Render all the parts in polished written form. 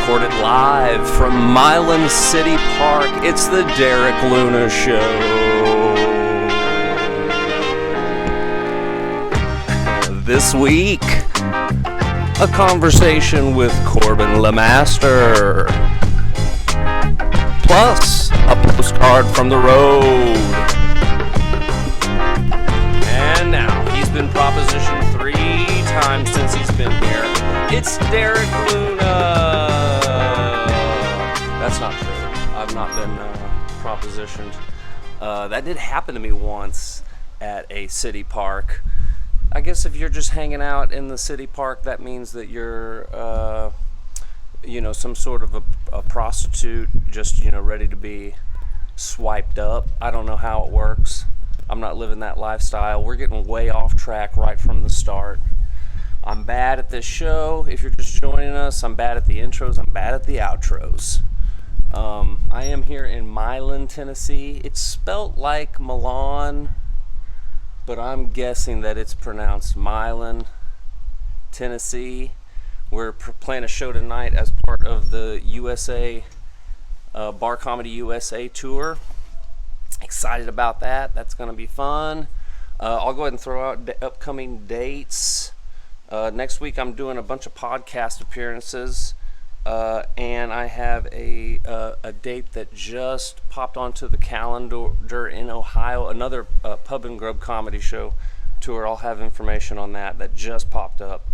recorded live from Milan City Park. It's the Derek Luna Show. This week, a conversation with Corbin LeMaster. Plus, a postcard from the road. And now, he's been propositioned 3 times since he's been here. It's Derek Luna. That's not true. I've not been propositioned. That did happen to me once at a city park. I guess if you're just hanging out in the city park, that means that you're, some sort of a prostitute, just, ready to be swiped up. I don't know how it works. I'm not living that lifestyle. We're getting way off track right from the start. I'm bad at this show. If you're just joining us, I'm bad at the intros. I'm bad at the outros. I am here in Milan, Tennessee. It's spelt like Milan, but I'm guessing that it's pronounced Milan, Tennessee. We're playing a show tonight as part of the USA Bar Comedy USA tour. Excited about that. That's going to be fun. I'll go ahead and throw out upcoming dates. Next week I'm doing a bunch of podcast appearances, and I have a date that just popped onto the calendar in Ohio, another Pub and Grub comedy show tour. I'll have information on that just popped up.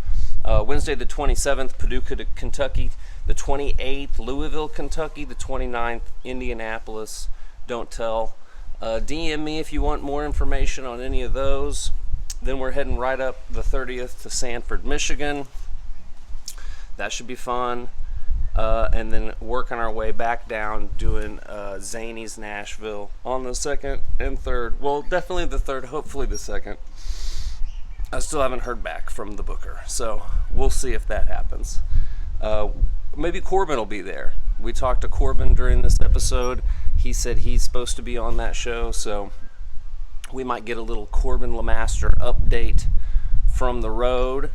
Wednesday the 27th, Paducah, Kentucky. The 28th, Louisville, Kentucky. The 29th, Indianapolis. Don't tell. DM me if you want more information on any of those. Then we're heading right up the 30th to Sanford, Michigan. That should be fun. And then working our way back down, doing Zany's Nashville on the 2nd and 3rd. Well, definitely the 3rd, hopefully the 2nd. I still haven't heard back from the booker, so we'll see if that happens. Maybe Corbin will be there. We talked to Corbin during this episode. He said he's supposed to be on that show, so we might get a little Corbin LeMaster update from the road.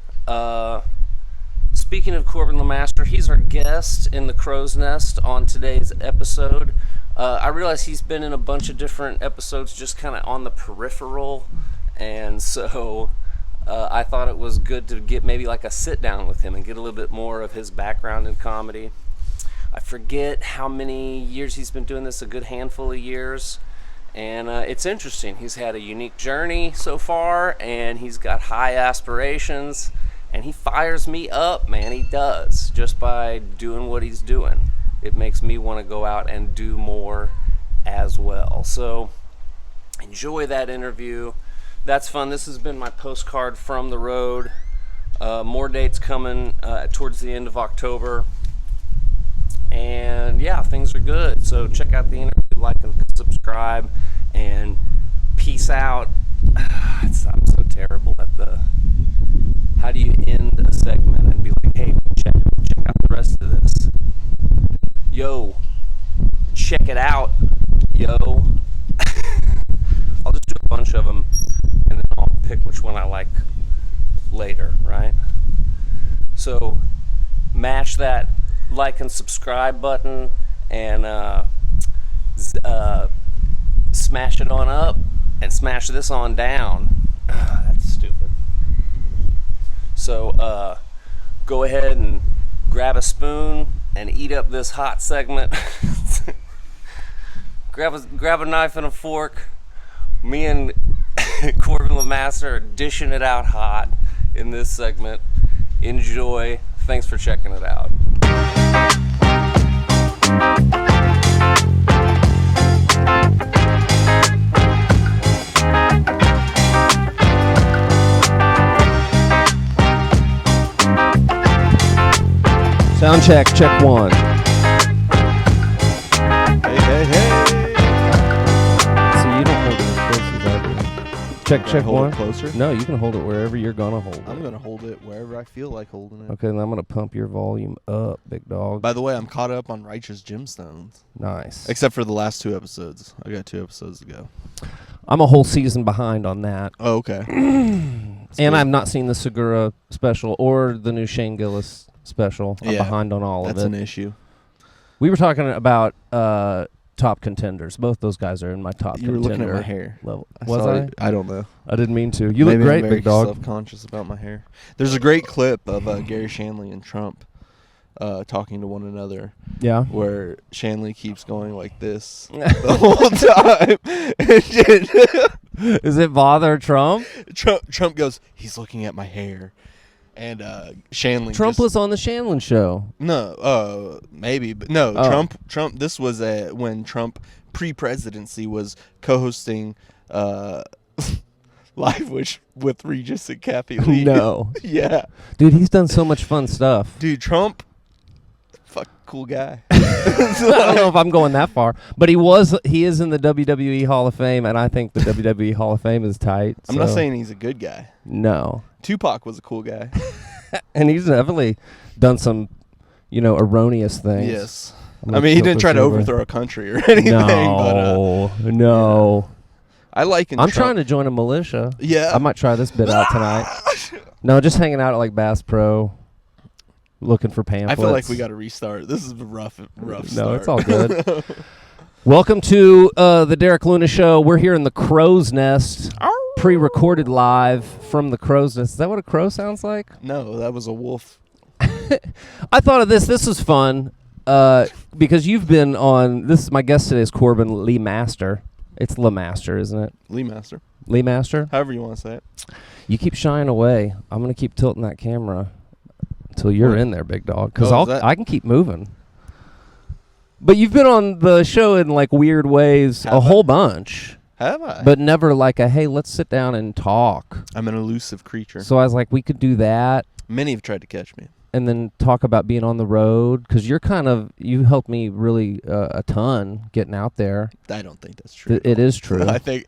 Speaking of Corbin LeMaster, he's our guest in the Crow's Nest on today's episode. I realize he's been in a bunch of different episodes just kind of on the peripheral, and so I thought it was good to get maybe like a sit down with him and get a little bit more of his background in comedy. I forget how many years he's been doing this, a good handful of years. And it's interesting. He's had a unique journey so far, and he's got high aspirations, and he fires me up, man. He does, just by doing what he's doing. It makes me want to go out and do more as well. So enjoy that interview. That's fun. This has been my postcard from the road. More dates coming towards the end of October. And yeah, things are good. So check out the interview, like and subscribe, and peace out. I'm so terrible at how do you end a segment and be like, hey, check out the rest of this. Yo, check it out, yo. I'll just do a bunch of them, and then I'll pick which one I like later, right? So mash that like and subscribe button, and smash it on up, and smash this on down. That's stupid. So go ahead and grab a spoon and eat up this hot segment. grab a knife and a fork. Me and Corbin LeMaster are dishing it out hot in this segment. Enjoy. Thanks for checking it out. Sound check, check 1. Hey. So you don't hold it as close as I do. Check hold 1. It closer? No, you can hold it wherever you're gonna hold it. I'm gonna hold it wherever I feel like holding it. Okay, then I'm gonna pump your volume up, big dog. By the way, I'm caught up on Righteous Gemstones. Nice. Except for the last 2 episodes. I got 2 episodes to go. I'm a whole season behind on that. Oh, okay. And I've not seen the Segura special or the new Shane Gillis special. I'm behind on all of it. That's an issue. We were talking about top contenders. Both those guys are in my top You were contender looking at my hair. level. Was I? I don't know. I didn't mean to. You Maybe look great, I'm very big dog. self-conscious about my hair. There's a great clip of Gary Shanley and Trump talking to one another. Yeah. Where Shanley keeps going like this the whole time. Does it bother Trump? Trump goes, he's looking at my hair. And Shanley Trump was on the Shanlon show. No, maybe. But no, Oh. Trump, this was when Trump pre-presidency was co-hosting Live with Regis and Kathy Lee. No. Yeah. Dude, he's done so much fun stuff. Dude, Trump, cool guy. I don't know if I'm going that far, but he is in the WWE Hall of Fame, and I think the WWE Hall of Fame is tight. I'm not saying he's a good guy. No. Tupac was a cool guy. And he's definitely done some, erroneous things. Yes. I mean, he didn't try to overthrow a country or anything. No, but, no. Yeah. I like I'm trying to join a militia. Yeah. I might try this bit out tonight. No, just hanging out at like Bass Pro, looking for pamphlets. I feel like we got to restart. This is a rough start. No, it's all good. Welcome to the Derek Luna Show. We're here in the Crow's Nest, pre-recorded live from the Crow's Nest. Is that what a crow sounds like? No, that was a wolf. I thought of this. This was fun because you've been on. My guest today is Corbin LeMaster. It's LeMaster, isn't it? LeMaster. LeMaster? However you want to say it. You keep shying away. I'm going to keep tilting that camera until you're in there, big dog, because I can keep moving. But you've been on the show in like weird ways a whole bunch. Have I? But never like hey, let's sit down and talk. I'm an elusive creature. So I was like, we could do that. Many have tried to catch me. And then talk about being on the road, because you helped me really a ton getting out there. I don't think that's true. It is true. I think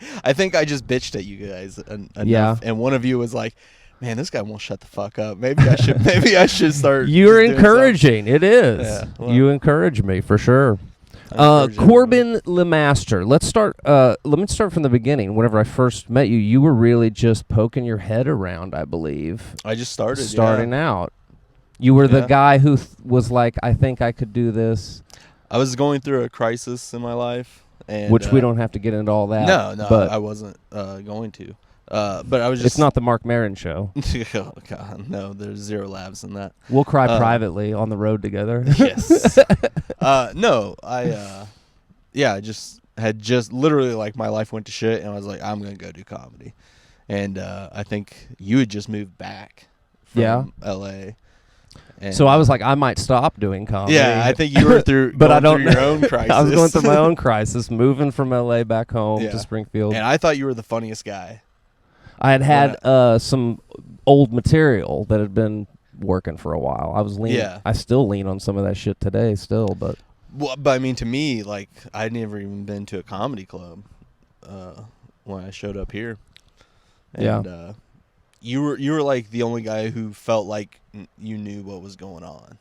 I just bitched at you guys enough. Yeah. And one of you was like, man, this guy won't shut the fuck up. Maybe I should start. You're encouraging. It is. Yeah, well, you encourage me for sure. Corbin LeMaster. Let's start. Let me start from the beginning. Whenever I first met you, you were really just poking your head around, I believe. I just started. Starting out. You were the guy who was like, I think I could do this. I was going through a crisis in my life, and which we don't have to get into all that. No, but I wasn't going to. But I was just. It's not the Mark Maron show. Oh God, no! There's zero laughs in that. We'll cry privately on the road together. Yes. No, I had literally like my life went to shit, and I was like, I'm gonna go do comedy, and I think you had just moved back from L.A. And so I was like, I might stop doing comedy. Yeah, I think you were through, but I don't through your own crisis. I was going through my own crisis, moving from L.A. back home to Springfield. And I thought you were the funniest guy. I had some old material that had been working for a while. I was leaning. Yeah. I still lean on some of that shit today, but. Well, but I mean, to me, like, I'd never even been to a comedy club when I showed up here. And, you were like the only guy who felt like you knew what was going on.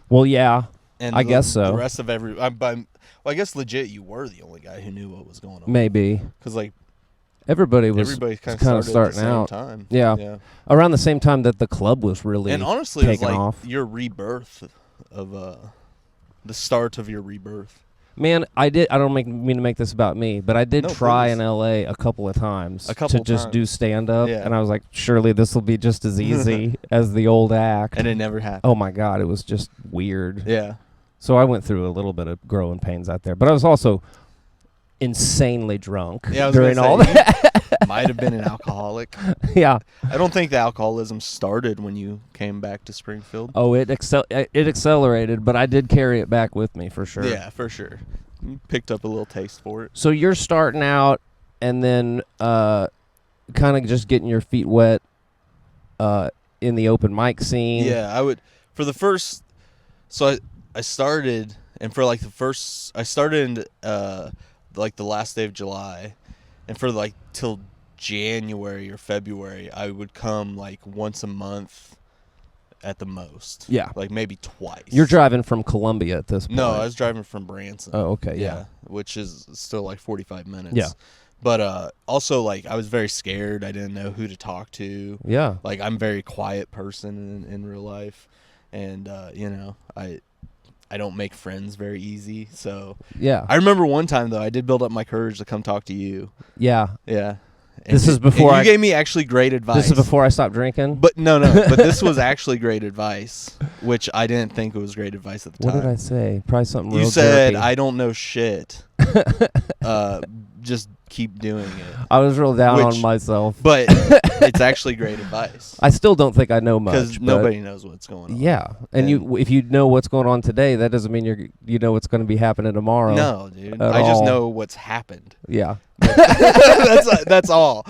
Well, yeah, and I guess so. The rest of I guess legit, you were the only guy who knew what was going on. Maybe because like everybody kind of starting out. Time. Yeah, around the same time that the club was really and honestly, taking it was like off. Your rebirth of the start of your rebirth. Man, I don't mean to make this about me, but I did try in L.A. a couple of times to just do stand-up, and I was like, surely this will be just as easy as the old act. And it never happened. Oh, my God, it was just weird. Yeah. So I went through a little bit of growing pains out there, but I was also insanely drunk during all that. Might have been an alcoholic. Yeah. I don't think the alcoholism started when you came back to Springfield. Oh, it accelerated, but I did carry it back with me for sure. Yeah, for sure. You picked up a little taste for it. So you're starting out and then kind of just getting your feet wet in the open mic scene. Yeah, I would for the first. So I started, and for like the first, I started in like the last day of July, and for like till January or February, I would come like once a month at the most. Yeah. Like maybe twice. You're driving from Columbia at this point. No, I was driving from Branson. Oh, okay, yeah. Which is still like 45 minutes. Yeah. But also, like, I was very scared. I didn't know who to talk to. Yeah. Like, I'm a very quiet person in real life. and you know, I don't make friends very easy. So Yeah. I remember one time though, I did build up my courage to come talk to you. Yeah. Yeah. This is before you gave me actually great advice. This is before I stopped drinking. But no. But this was actually great advice, which I didn't think it was great advice at the time. What did I say? Probably something You real said, jerky. I don't know shit. Just keep doing it. I was real down on myself. But it's actually great advice. I still don't think I know much. Because nobody knows what's going on. Yeah. And if you know what's going on today, that doesn't mean you know what's going to be happening tomorrow. No, dude. I just know what's happened. Yeah. That's all.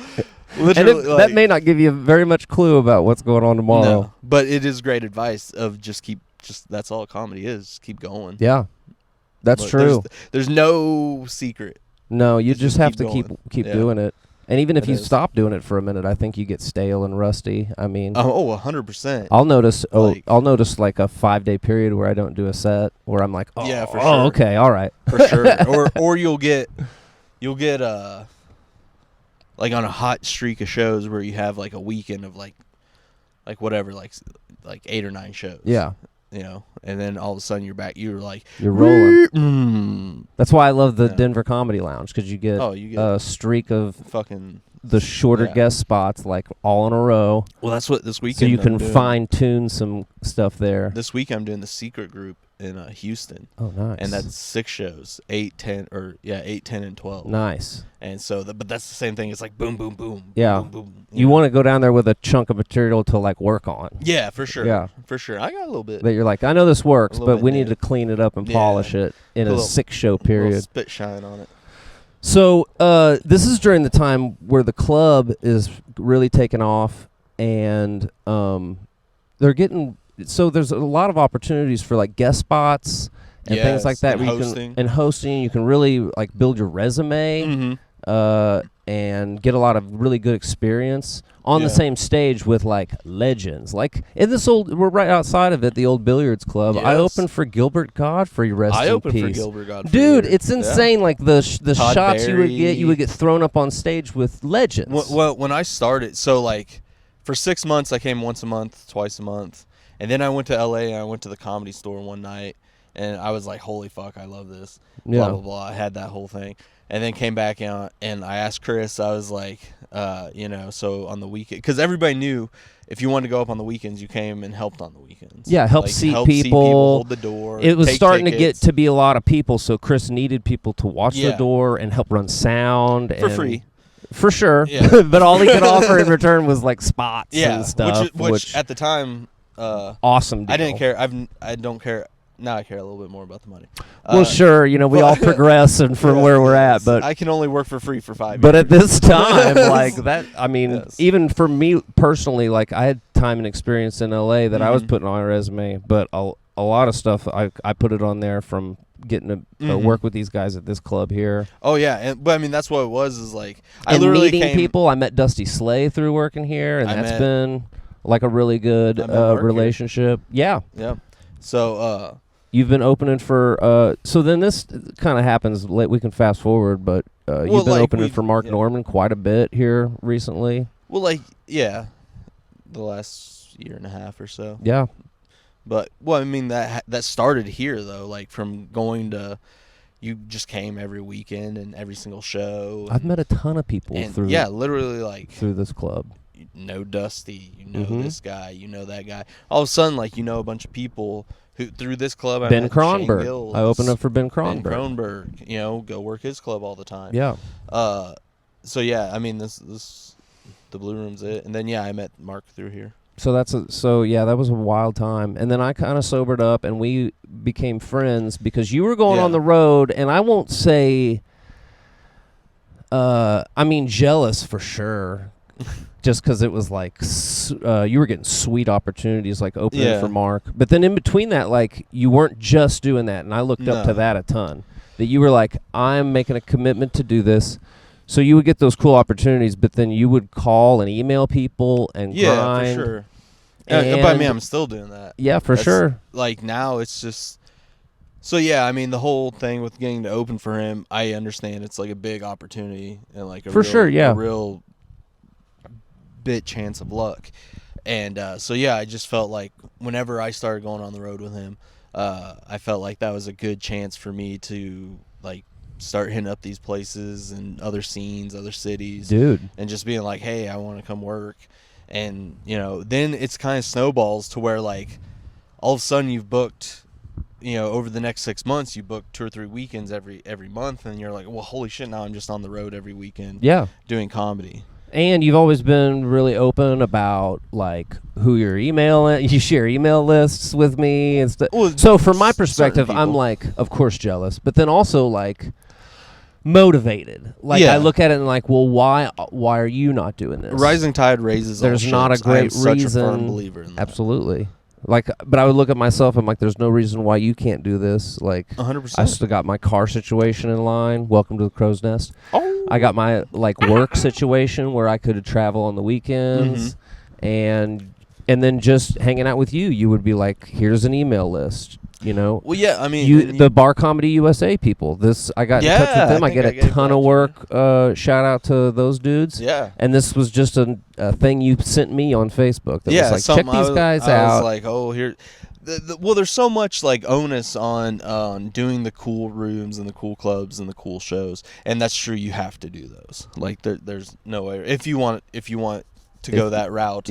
Literally, and that may not give you very much clue about what's going on tomorrow. No, but it is great advice of just that's all comedy is. Just keep going. Yeah. That's true. There's no secret. No, you just have to keep Yeah. doing it. And even if It you is. stop doing it for a minute, I think you get stale and rusty. I mean, 100%. I'll notice. Like- I'll notice like a 5-day period where I don't do a set, where I'm like, oh, Yeah, for oh, sure. okay, all right, For sure. Or you'll get like on a hot streak of shows where you have like a weekend of like whatever, like 8 or 9 shows. Yeah, You know, and then all of a sudden you're like you're rolling. Mm. That's why I love the Yeah. Denver Comedy Lounge, because you get a streak of fucking the shorter yeah. guest spots, like all in a row. Well, that's what this weekend. So you I'm can doing. fine tune some stuff there. This week I'm doing the Secret Group in Houston. Oh, nice. And that's 6 shows, 8, 10, and 12. Nice. And so, but that's the same thing. It's like boom, boom, boom. Yeah. Boom, boom, You want to go down there with a chunk of material to like work on. Yeah, for sure. Yeah. For sure. I got a little bit. That you're like, I know this works, A little but bit we need new. to clean it up and Yeah. polish it in a Little- 6-show little period. spit shine on it. So this is during the time where the club is really taking off, and they're getting. So there's a lot of opportunities for like guest spots and things like Yes, that. and where hosting. You can, and hosting, you can really like build your resume. Mm-hmm. And get a lot of really good experience on the Yeah. same stage with like legends. Like in this we're right outside of it, the old billiards club. I Yes. opened for Gilbert Godfrey. Rest I in opened for peace. Gilbert Godfrey. Dude, it's Yeah. insane. Like the Todd shots you Berry. would get thrown up on stage with legends. Well, when I started, so like for 6 months, I came once a month, twice a month, and then I went to LA and I went to the Comedy Store one night, and I was like, "Holy fuck, I love this!" Yeah. Blah blah blah. I had that whole thing, and then came back out, and I asked Chris. I was like, so on the weekend, because everybody knew if you wanted to go up on the weekends, you came and helped on the weekends. Yeah, help Like, seat help seat people, hold the door. It was take starting to get tickets. to be a lot of people, so Chris needed people to watch the Yeah. door and help run sound for and free. For sure. Yeah. But all he could offer in return was like spots and stuff. Which at the time, awesome deal. I didn't care. I don't care. Now I care a little bit more about the money. Well, sure, we all progress and from where we're at, but I can only work for free for 5 years. But at this time, like that, I mean, Yes. even for me personally, like I had time and experience in LA that I was Mhm. putting on my resume, but a lot of stuff I put it on there from getting to Mhm. work with these guys at this club here. Oh yeah, but I mean that's what it was. Is like I And literally meeting came. people. I met Dusty Slay through working here, and I that's met- been like a really good I met Mark here. relationship. Yeah. Yeah. So You've been opening for so then this kind of happens late. We can fast forward, but you've been like, opening for Mark yeah. Norman quite a bit here recently. well, like yeah, the last year and a half or so. Yeah. But well, I mean that started here though. Like from going to, you just came every weekend and every single show. I've met a ton of people and through literally like through this club. you know Dusty, you know Mhm. this guy, you know that guy. All of a sudden, like a bunch of people who through this club. I Ben met Shane Kronberg. Gills, I opened up for Ben Ben Kronberg. Kronberg. Go work his club all the time. Yeah. So yeah, I mean this the Blue Room's it, and then I met Mark through here. So that was a wild time. And then I kind of sobered up and we became friends because you were going Yeah. on the road, and I won't say jealous for sure. Just because it was like you were getting sweet opportunities like opening Yeah. for Mark. But then in between that, like you weren't just doing that, and I looked up to No. that a ton. That you were like, I'm making a commitment to do this. So you would get those cool opportunities, but then you would call and email people and grind. For sure. But I mean, And- I'm still doing that. Yeah, for That's- sure. Like now, it's just. So yeah, I mean the whole thing with getting to open for him, I understand it's like a big opportunity and like a For real, sure, yeah. a real bit chance of luck. And so yeah, I just felt like whenever I started going on the road with him, I felt like that was a good chance for me to like start hitting up these places and other scenes, other cities, dude, and just being like, hey, I want to come work. And then it's kind of snowballs to where like all of a sudden you've booked, over the next 6 months, you book 2 or 3 weekends every month, and you're like, well, holy shit, now I'm just on the road every weekend, doing comedy. And you've always been really open about like who you're emailing. You share email lists with me and stuff. Well, so from my perspective, I'm like, of course, jealous, but then also like motivated. Like I look at it and like, well, why are you not doing this? Rising tide raises all ships. There's not a great reason. Such a firm believer in that. Absolutely. Like, but I would look at myself and I'm like, there's no reason why you can't do this. Like, 100%. I still got my car situation in line. Welcome to the Crow's Nest. Oh. I got my like work situation where I could travel on the weekends, and then just hanging out with you. You would be like, here's an email list. Well, yeah, I mean, the Bar Comedy USA people. I got in touch with them. I get a ton of work. Shout out to those dudes. Yeah. And this was just a thing you sent me on Facebook. That was like, check these guys out. I was like, oh, here. Well, there's so much like onus on doing the cool rooms and the cool clubs and the cool shows, and that's true. You have to do those. Like there's no way if you want to go that route.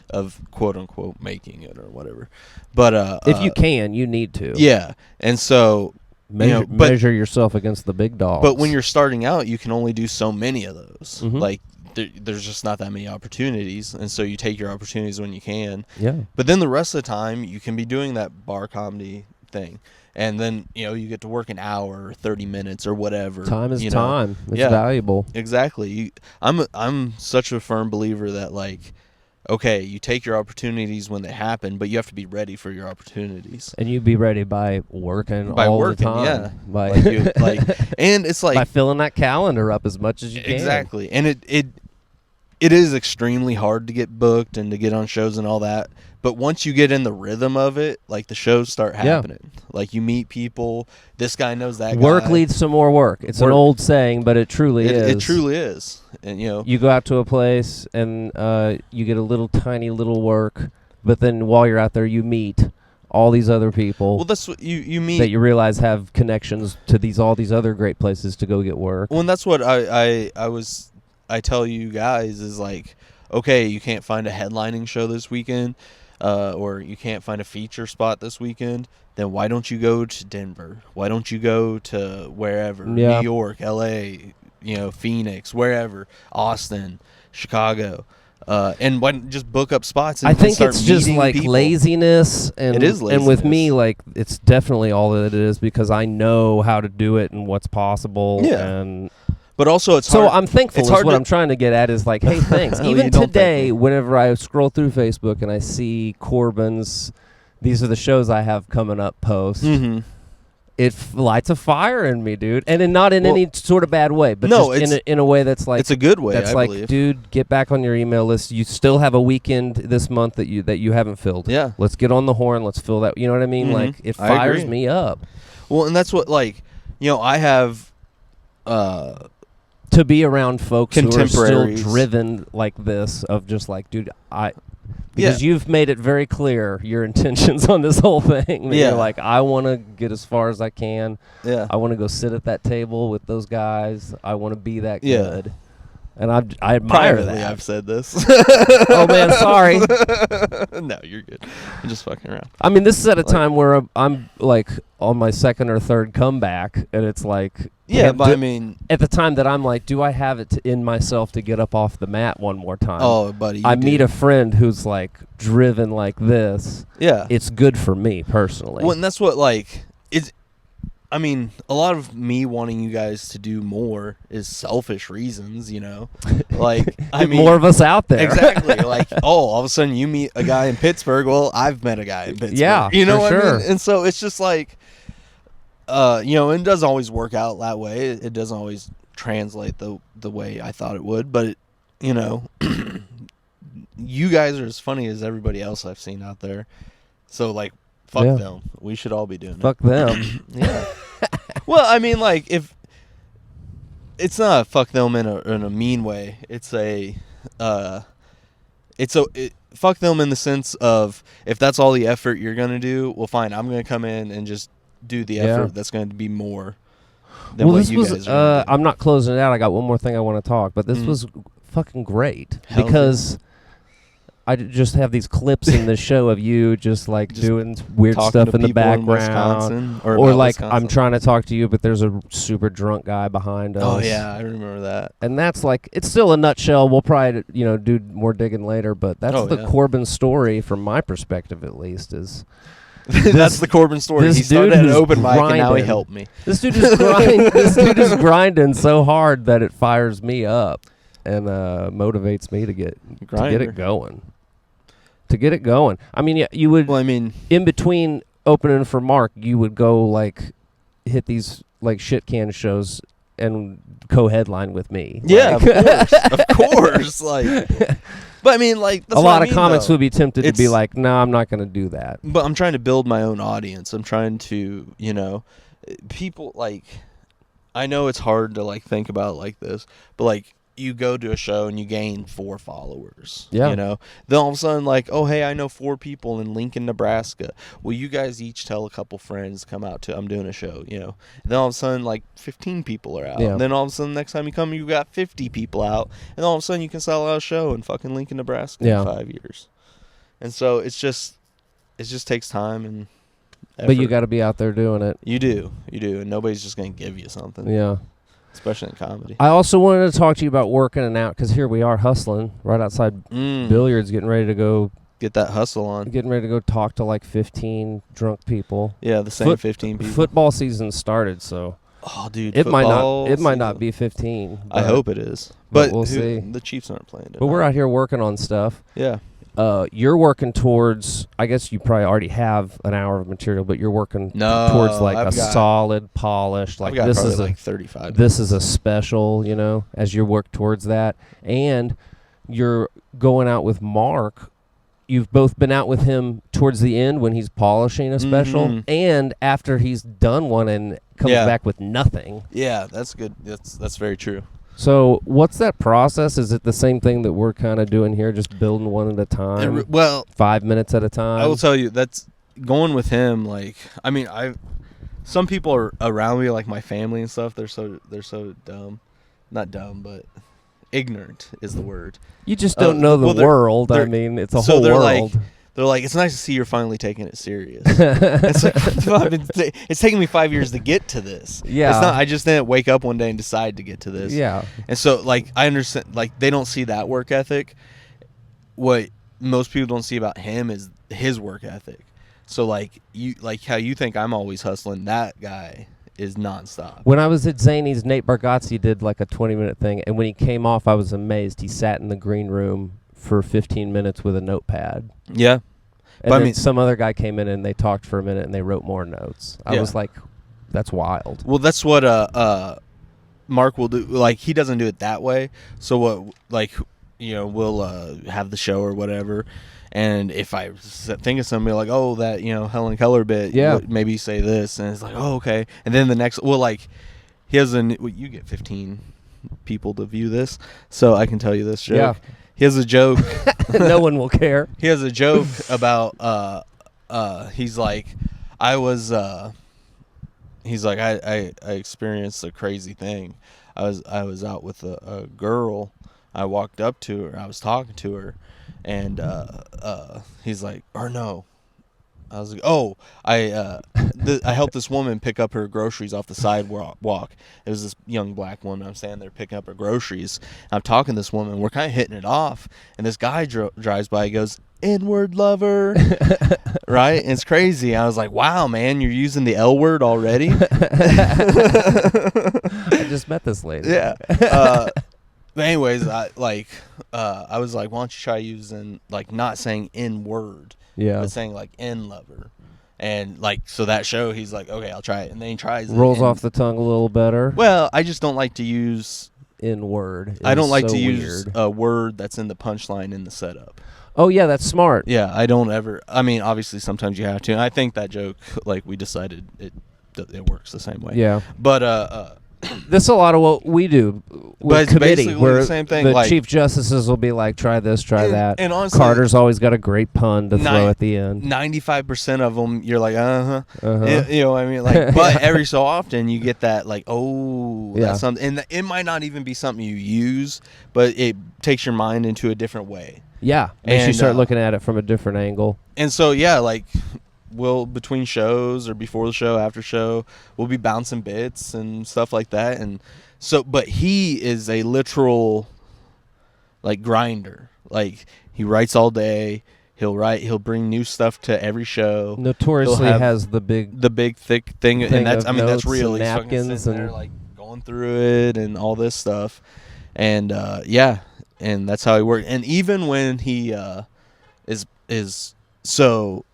Of quote unquote making it or whatever. But if you can, you need to. Yeah, and so measure yourself against the big dogs. But when you're starting out, you can only do so many of those. Like there's just not that many opportunities, and so you take your opportunities when you can. Yeah. But then the rest of the time, you can be doing that bar comedy thing, and then you get to work an hour or 30 minutes or whatever. Time is time. It's valuable. Exactly. I'm such a firm believer that like, okay, you take your opportunities when they happen, but you have to be ready for your opportunities. And you be ready by working all the time. Yeah. By and it's like by filling that calendar up as much as you can. Exactly. And it is extremely hard to get booked and to get on shows and all that. But once you get in the rhythm of it, like the shows start happening. Like you meet people. This guy knows that guy. Work leads to more work. It's an old saying, but it truly is. It truly is. And you go out to a place and you get a little tiny little work, but then while you're out there, you meet all these other people. Well, that's what you meet that you realize have connections to all these other great places to go get work. Well, and that's what I tell you guys is like, okay, you can't find a headlining show this weekend, or you can't find a feature spot this weekend, then why don't you go to Denver? Why don't you go to wherever? New York, LA, Phoenix, wherever, Austin, Chicago. And why don't just book up spots and I think start it's just like people. Laziness, and it is laziness. And with me, like it's definitely all that it is because I know how to do it and what's possible. Yeah. But also, it's so hard. I'm thankful. It's is hard what I'm trying to get at is like, hey, thanks. Even today, whenever I scroll through Facebook and I see Corbin's, these are the shows I have coming up post. It lights a fire in me, dude, and not in any sort of bad way, but just in a way that's like it's a good way. That's I believe. Dude, get back on your email list. You still have a weekend this month that you haven't filled. Yeah, let's get on the horn. Let's fill that. You know what I mean? Like it fires me up. Well, and that's what I have. To be around folks who are still driven like this, of just like, dude, because you've made it very clear your intentions on this whole thing. You're like, I want to get as far as I can. Yeah. I want to go sit at that table with those guys. I want to be that good. And I admire that. I've said this. Oh, man, sorry. No, you're good. I'm just fucking around. I mean, this is at a time where I'm like on my second or third comeback, and it's like... Yeah, but I mean... At the time that I'm like, do I have it in myself to get up off the mat one more time? Oh, buddy, I meet a friend who's like driven like this. Yeah. It's good for me, personally. Well, and that's what it's... I mean, a lot of me wanting you guys to do more is selfish reasons, Like, I mean, more of us out there. Exactly. Like, all of a sudden you meet a guy in Pittsburgh. Well, I've met a guy in Pittsburgh. Yeah, you know what sure. I mean? And so it's just like, it doesn't always work out that way. It doesn't always translate the way I thought it would. But, you guys are as funny as everybody else I've seen out there. So, like, fuck them. We should all be doing fuck it. Them. Yeah. Well, I mean, like, if it's not a fuck them in a mean way, it's fuck them in the sense of, if that's all the effort you're gonna do, well, fine, I'm gonna come in and just do the effort that's going to be more than what you guys are doing. I'm not closing it out. I got one more thing I want to talk, but this was fucking great because I just have these clips in the show of you just like just doing weird stuff in the background, or like Wisconsin. I'm trying to talk to you, but there's a super drunk guy behind us. Oh yeah, I remember that. And that's like, it's still a nutshell. We'll probably do more digging later, but that's Corbin story from my perspective, at least, is. That's the Corbin story. He started at an open mic and now he helped me. This dude is grinding so hard that it fires me up and motivates me to get it going. To get it going. I mean, yeah, you would. Well, I mean, in between opening for Mark, you would go like hit these like shit can shows and co-headline with me. Yeah, of course, like. But I mean, like, that's a lot of comics would be tempted to be like, "No, I'm not going to do that." But I'm trying to build my own audience. I'm trying to, people like. I know it's hard to like think about it like this, but like you go to a show and you gain 4 followers. Yeah. Then all of a sudden, like, oh hey, I know 4 people in Lincoln, Nebraska. Well, you guys each tell a couple friends to come out to. I'm doing a show. And then all of a sudden, like 15 people are out. Yeah. And then all of a sudden, next time you come, you got 50 people out. And all of a sudden, you can sell out a show in fucking Lincoln, Nebraska in 5 years. And so it just takes time and effort. But you got to be out there doing it. You do, and nobody's just gonna give you something. Yeah. Especially in comedy. I also wanted to talk to you about working and out, because here we are hustling right outside Billiards, getting ready to go. Get that hustle on. Getting ready to go talk to like 15 drunk people. Yeah, the same 15 people. Football season started, so. Oh, dude, it might not be 15. I hope it is. But we'll see. The Chiefs aren't playing tonight. But we're out here working on stuff. Yeah. You're working towards, I guess you probably already have an hour of material, but you're working towards like solid, polished. Like this is like 35. This is a special, as you work towards that. And you're going out with Mark. You've both been out with him towards the end when he's polishing a special, and after he's done one and comes back with nothing. Yeah, that's good. That's very true. So what's that process? Is it the same thing that we're kind of doing here, just building one at a time? 5 minutes at a time? I will tell you, that's going with him. Like, I mean, some people are around me, like my family and stuff. They're so dumb, not dumb, but ignorant is the word. You just don't know the world. I mean, it's a whole world. They're like, it's nice to see you're finally taking it serious. It's like, it's taken me 5 years to get to this. Yeah. It's not, I just didn't wake up one day and decide to get to this. Yeah. And so, like, I understand, like, they don't see that work ethic. What most people don't see about him is his work ethic. So, like how you think I'm always hustling, that guy is nonstop. When I was at Zany's, Nate Bargatze did like a 20-minute thing, and when he came off, I was amazed. He sat in the green room for 15 minutes with a notepad. Yeah. And then some other guy came in and they talked for a minute and they wrote more notes. I was like, that's wild. Well, that's what Mark will do. Like, he doesn't do it that way. So what, like, we'll have the show or whatever. And if I think of somebody like, oh, that, Helen Keller bit, maybe say this. And it's like, oh, okay. And then the next, he has you get 15 people to view this. So I can tell you this joke. Yeah. He has a joke. No one will care. He has a joke about, he's like, I experienced a crazy thing. I was out with a girl. I walked up to her. I was talking to her, and he's like, or no. I was like, oh, I helped this woman pick up her groceries off the sidewalk. It was this young black woman. I'm standing there picking up her groceries. I'm talking to this woman. We're kind of hitting it off. And this guy drives by. He goes, N-word lover. Right? And it's crazy. I was like, wow, man, you're using the L word already? I just met this lady. Yeah. But anyways, I was like, why don't you try using, like, not saying N-word. Yeah. But saying, like, N-lover. And, like, so that show, he's like, okay, I'll try it. And then he tries it. Rolls off the tongue a little better. Well, I just don't like to use... N-word. I don't like to use a word that's in the punchline in the setup. Oh, yeah, that's smart. Yeah, I don't ever... I mean, obviously, sometimes you have to. And I think that joke, like, we decided it works the same way. Yeah. But, this is a lot of what we do with it's committee, basically where the same thing. the Like, chief justices will be like, try this, try that. And honestly, Carter's always got a great pun to throw at the end. 95% of them, you're like, Uh-huh. You know what I mean? Like, but every so often you get that, like, that's something. And it might not even be something you use, but it takes your mind into a different way. Yeah, makes you start looking at it from a different angle. And so, like, we'll, between shows or before the show, after show, we'll be bouncing bits and stuff like that. And so, but he is a literal, like, grinder. Like, he writes all day. He'll bring new stuff to every show. Notoriously has the big thick thing, and that's, I mean, that's real. real. He's Napkins fucking sitting there, like, going through it and all this stuff. And and that's how he works. And even when he is so,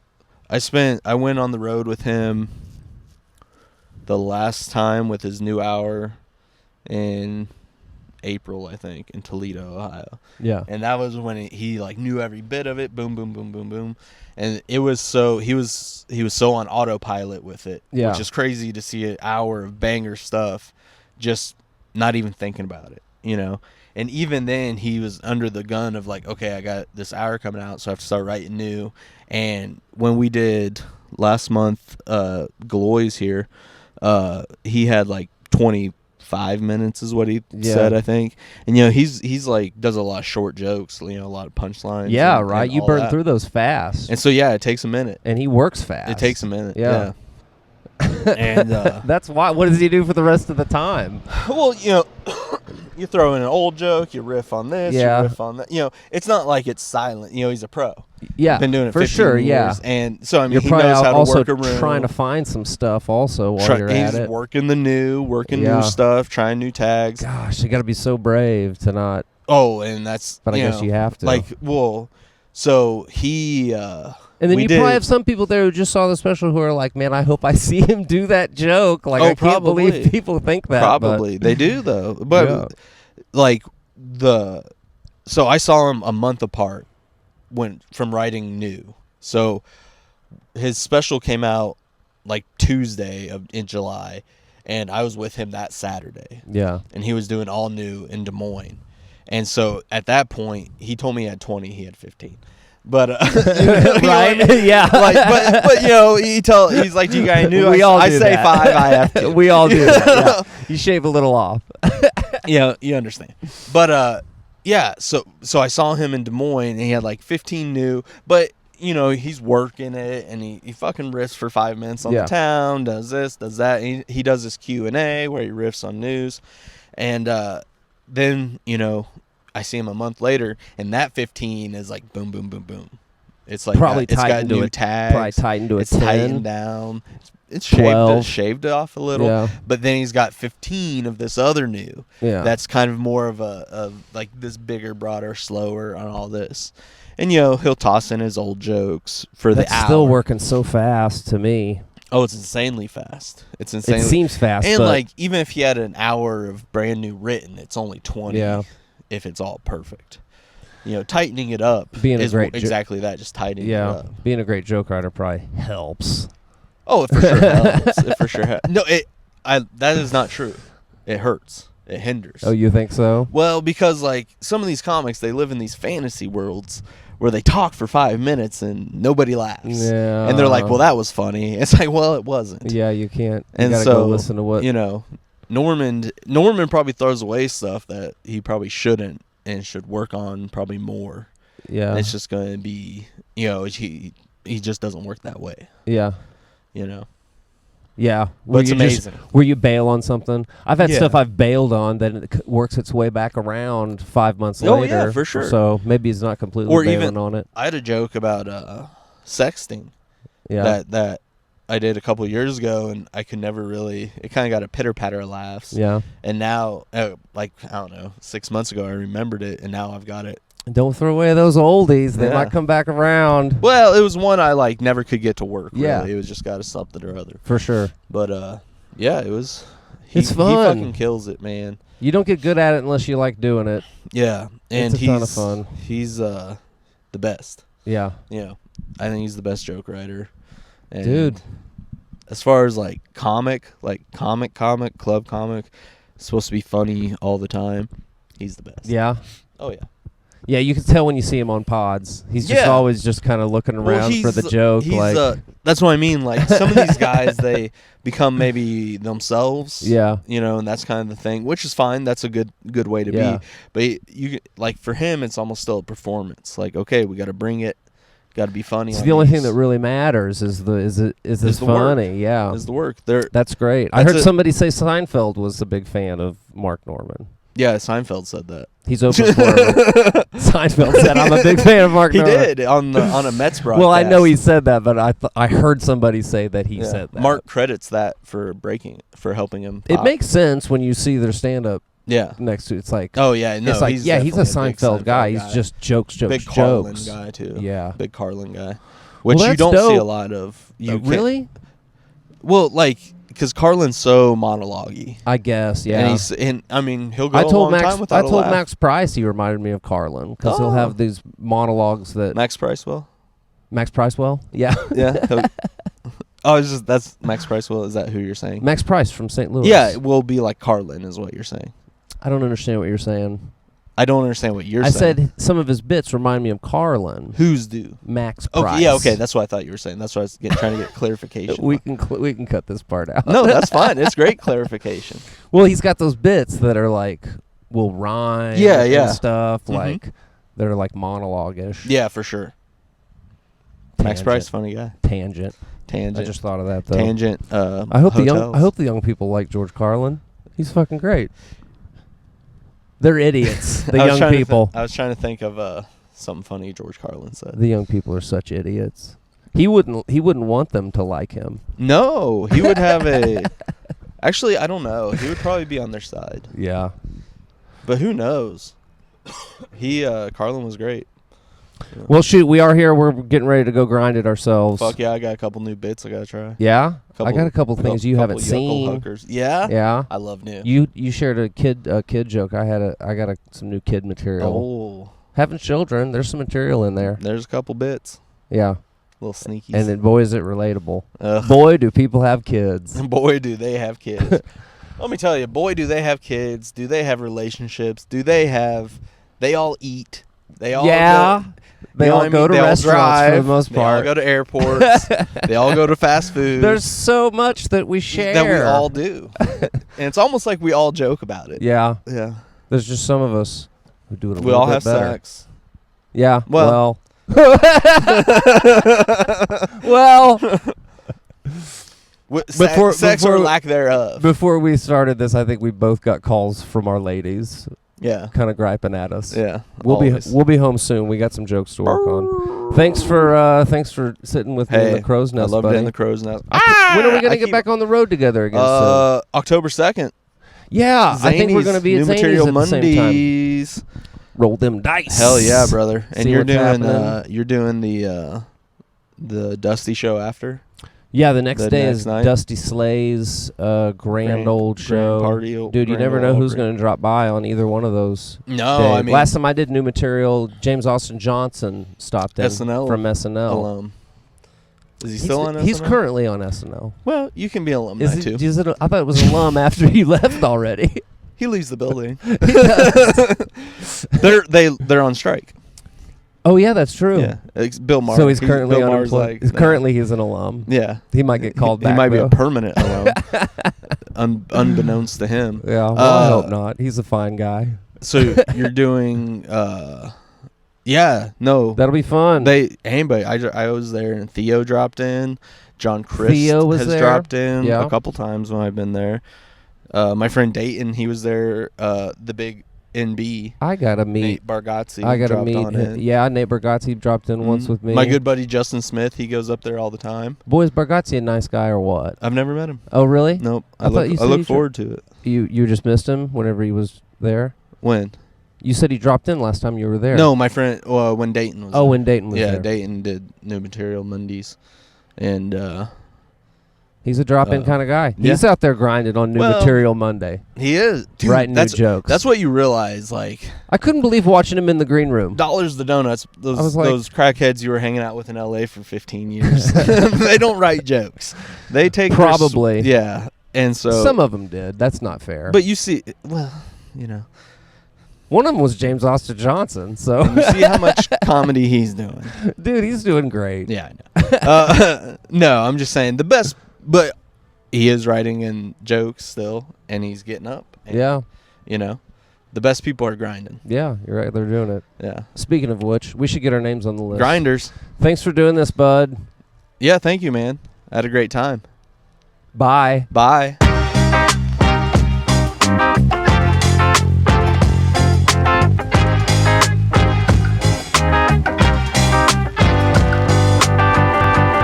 I went on the road with him the last time with his new hour in April, I think, in Toledo, Ohio. Yeah. And that was when he like knew every bit of it. Boom, boom, boom, boom, boom. And it was so, he was so on autopilot with it. Yeah. Which is crazy to see an hour of banger stuff, just not even thinking about it, you know? And even then, he was under the gun of like, okay, I got this hour coming out, so I have to start writing new. And when we did last month, Galois here, he had like 25 minutes is what he said, I think. And, you know, he's like, does a lot of short jokes, you know, a lot of punchlines. Yeah, and, right. and you burn through those fast. And so, yeah, it takes a minute. And he works fast. It takes a minute. Yeah. And that's why. What does he do for the rest of the time? Well, you know, you throw in an old joke, you riff on this, you riff on that. You know, it's not like it's silent. You know, he's a pro. Yeah, been doing it for 15 sure. years. Yeah, and so I mean, you're he probably knows how also to work a room. trying to find some stuff also while you're at He's it. working new stuff, trying new tags. Gosh, you got to be so brave to not. Oh, and that's. But I guess you have to. Like, well, so he. And then you probably have some people there who just saw the special who are like, man, I hope I see him do that joke. Like, I can't believe people think that. Probably. They do, though. But, like, so I saw him a month apart from writing new. So his special came out, like, Tuesday in July, and I was with him that Saturday. Yeah. And he was doing all new in Des Moines. And so at that point, he told me he had 20, he had 15. But right, I mean? Yeah. Like, but you know, he's like, "Do you guys new?" I say 5. I have to. We all do that. Yeah. You shave a little off. Yeah, you understand. But yeah. So I saw him in Des Moines, and he had like 15 new. But you know, he's working it, and he fucking riffs for 5 minutes on the town. Does this, does that. And he does his Q&A where he riffs on news, and then you know. I see him a month later, and that 15 is like boom, boom, boom, boom. It's like probably it's got new tags. Probably tightened to a 10. It's tightened down. It's shaved off a little. Yeah. But then he's got 15 of this other new. Yeah. That's kind of more of a like this bigger, broader, slower on all this. And you know he'll toss in his old jokes for the hour. That's still working so fast to me. Oh, it's insanely fast. It's insane. It seems fast, and but like even if he had an hour of brand new written, it's only 20. Yeah. If it's all perfect. You know, tightening it up is exactly that, just tightening it up. Yeah, being a great joke writer probably helps. Oh, it for sure helps. It for sure helps. No, that is not true. It hurts. It hinders. Oh, you think so? Well, because, like, some of these comics, they live in these fantasy worlds where they talk for 5 minutes and nobody laughs. Yeah. And they're like, well, that was funny. It's like, well, it wasn't. Yeah, you can't. You and gotta so, go listen to what... You know... Norman probably throws away stuff that he probably shouldn't and should work on probably more. Yeah. And it's just going to be, you know, he just doesn't work that way. Yeah. You know. Yeah. But it's amazing. Where you bail on something. I've had stuff I've bailed on that it works its way back around 5 months later. Oh, yeah, for sure. So maybe he's not completely bailing on it. I had a joke about sexting. Yeah. That I did a couple years ago, and I could never really. It kind of got a pitter patter of laughs. Yeah. And now, like I don't know, 6 months ago, I remembered it, and now I've got it. Don't throw away those oldies; they might come back around. Well, it was one I like never could get to work. Yeah. Really. It was just got a something or other. For sure. But yeah, it was. It's fun. He fucking kills it, man. You don't get good at it unless you like doing it. Yeah, and it's a ton of fun. He's the best. Yeah. You know, I think he's the best joke writer. And dude. As far as like comic, club comic, supposed to be funny all the time. He's the best. Yeah. Oh yeah. Yeah, you can tell when you see him on pods. He's just always just kind of looking around for the joke. That's what I mean. Like some of these guys, they become maybe themselves. Yeah. And that's kind of the thing, which is fine. That's a good way to be. But you like for him, it's almost still a performance. Like, okay, we got to bring it. Got to be funny. So the only thing that really matters is this funny? Work. Yeah, is the work. That's great. I heard somebody say Seinfeld was a big fan of Mark Norman. Yeah, Seinfeld said that. He's open for it. Seinfeld said, "I'm a big fan of Mark Norman." He did on a Mets broadcast. Well, I know he said that, but I heard somebody say that he said that. Mark credits that for helping him. It makes sense when you see their stand-up. Yeah. Next to it's like, oh yeah, no, it's like, he's a Seinfeld guy. He's just jokes. Big Carlin guy too. Yeah, big Carlin guy, which you don't see a lot of. Really? Well, like. Because Carlin's so monologue-y. I guess, yeah. And he'll go a long time without a laugh. I told Max Price he reminded me of Carlin because he'll have these monologues that... Max Pricewell? Max Pricewell? Yeah. Yeah. That's Max Pricewell. Is that who you're saying? Max Price from St. Louis. Yeah, it will be like Carlin is what you're saying. I don't understand what you're saying. I don't understand what you're saying. I said some of his bits remind me of Carlin. Whose do? Max Price. Okay, yeah, okay. That's what I thought you were saying. That's what I was trying to get clarification. We can cut this part out. No, that's fine. It's great clarification. Well, he's got those bits that are like will rhyme. And stuff like they're like monologue-ish. Yeah, for sure. Max Price, funny guy. Tangent. I just thought of that though. Tangent. I hope the young people like George Carlin. He's fucking great. They're idiots. The young people. I was trying to think of something funny George Carlin said. The young people are such idiots. He wouldn't want them to like him. No, he would have a. Actually, I don't know. He would probably be on their side. Yeah. But who knows? Carlin was great. Yeah. Well, shoot, we are here. We're getting ready to go grind it ourselves. Fuck yeah, I got a couple new bits I gotta try. Yeah, I got a couple things you haven't seen. Hookers. Yeah, yeah. I love new. You shared a kid joke. I got some new kid material. Oh, having children, there's some material in there. There's a couple bits. Yeah, little sneakies. And then boy, is it relatable. Boy, do people have kids. Boy, do they have kids. Let me tell you, boy, do they have kids. Do they have relationships? They all eat. They all They all go to restaurants for the most part. They all go to airports. They all go to fast food. There's so much that we share. That we all do. And it's almost like we all joke about it. Yeah. Yeah. There's just some of us who do it a little bit better. We all have sex. Yeah. Well. Sex or lack thereof. Before we started this, I think we both got calls from our ladies. Yeah, kind of griping at us. Yeah, we'll be home soon. We got some jokes to work on. Thanks for sitting with me in the crow's nest. I loved it in the crow's nest. When are we gonna get back on the road together again? October 2nd. Yeah, Zanies, I think we're gonna be at Zanies at the same time. Roll them dice. Hell yeah, brother! And you're doing the Dusty show after. Yeah, the next day is night. Dusty Slay's grand old show. Party, dude, you never know who's going to drop by on either one of those. No, days. I mean, last time I did new material, James Austin Johnson stopped in SNL from SNL. Alum. Is he still on SNL? He's currently on SNL. Well, you can be alumni too. I thought it was alum after he left already. He leaves the building. They're on strike. Oh yeah, that's true. Yeah, it's Bill Maher. So he's currently unemployed. Currently, he's an alum. Yeah, he might get called back. He might be a permanent alum, unbeknownst to him. Yeah, well, I hope not. He's a fine guy. So you're doing, yeah, no, that'll be fun. I was there, and Theo dropped in. John Christ has dropped in a couple times when I've been there. My friend Dayton, he was there. The big NB. I gotta meet Nate Bargatze. I gotta meet him. Yeah, Nate Bargatze dropped in once with me. My good buddy Justin Smith, he goes up there all the time. Boy, is Bargatze a nice guy or what? I've never met him. Oh, really? Nope. I look forward to it. You just missed him whenever he was there? When? You said he dropped in last time you were there. No, my friend. When Dayton was. Oh, there. When Dayton was there. Yeah, Dayton did new material Mondays, and. He's a drop-in kind of guy. He's out there grinding on new material Monday. He is. Dude, writing new jokes. That's what you realize. Like, I couldn't believe watching him in the green room. Dollars the Donuts. Those crackheads you were hanging out with in L.A. for 15 years. They don't write jokes. They take probably. Yeah. And so some of them did. That's not fair. But you see, well, you know, one of them was James Austin Johnson. So you see how much comedy he's doing. Dude, he's doing great. Yeah, I know. No, I'm just saying the best, but he is writing in jokes still, and he's getting up. And, yeah. You know, the best people are grinding. Yeah, you're right. They're doing it. Yeah. Speaking of which, we should get our names on the list. Grinders. Thanks for doing this, bud. Yeah, thank you, man. I had a great time. Bye. Bye.